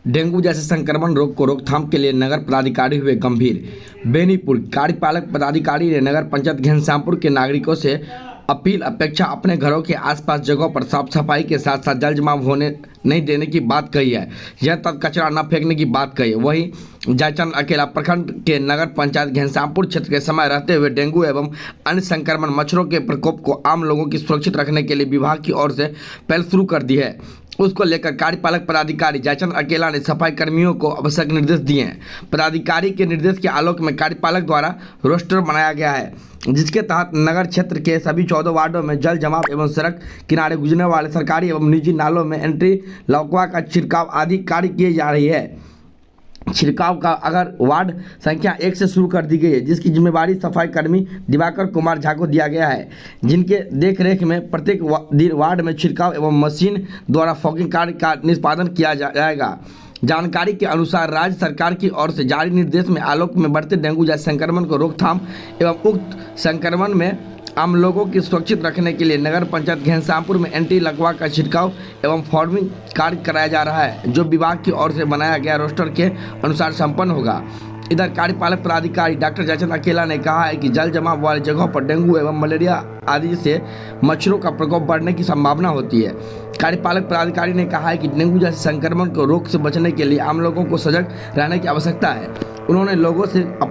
Dengue जैसे संक्रमण रोग को रोकथाम के लिए नगर पदाधिकारी हुए गंभीर। बेनीपुर कार्यपालक पदाधिकारी ने नगर पंचायत घनश्यामपुर के नागरिकों से अपील अपेक्षा अपने घरों के आसपास जगहों पर साफ सफाई के साथ साथ जल जमाव होने नहीं देने की बात कही है। यह तक कचरा न फेंकने की बात कही। वहीं जयचंद अकेला प्रखंड के नगर पंचायत घनश्यामपुर क्षेत्र के समय रहते हुए डेंगू एवं अन्य संक्रमण मच्छरों के प्रकोप को आम लोगों की सुरक्षित रखने के लिए विभाग की ओर से पहल शुरू कर दी है। उसको लेकर कार्यपालक पदाधिकारी जयचंद अकेला ने सफाई कर्मियों को आवश्यक निर्देश दिए हैं। पदाधिकारी के निर्देश के आलोक में कार्यपालक द्वारा रोस्टर बनाया गया है, जिसके तहत नगर क्षेत्र के सभी 14 वार्डों में जल जमाव एवं सड़क किनारे गुजरने वाले सरकारी एवं निजी नालों में एंट्री लॉकवा का छिड़काव आदि कार्य किए जा रही है। छिड़काव का अगर वार्ड संख्या 1 से शुरू कर दी गई है, जिसकी जिम्मेवारी सफाई कर्मी दिवाकर कुमार झा को दिया गया है, जिनके देखरेख में प्रत्येक दिन वार्ड में छिड़काव एवं मशीन द्वारा फॉगिंग कार्य का निष्पादन किया जाएगा। जानकारी के अनुसार राज्य सरकार की ओर से जारी निर्देश में आलोक में बढ़ते डेंगू जैसे संक्रमण को रोकथाम एवं उक्त संक्रमण में आम लोगों की सुरक्षित रखने के लिए नगर पंचायत घनश्यामपुर में एंटी लकवा का छिड़काव एवं फॉर्मिंग कार्य कराया जा रहा है, जो विभाग की ओर से बनाया गया रोस्टर के अनुसार संपन्न होगा। इधर कार्यपालक पदाधिकारी डॉक्टर जयचंद अकेला ने कहा है कि जल जमाव वाली जगहों पर डेंगू एवं मलेरिया आदि से मच्छरों का प्रकोप बढ़ने की संभावना होती है। कार्यपालक पदाधिकारी ने कहा है कि डेंगू जैसे संक्रमण को रोग से बचने के लिए आम लोगों को सजग रहने की आवश्यकता है। उन्होंने लोगों से अपने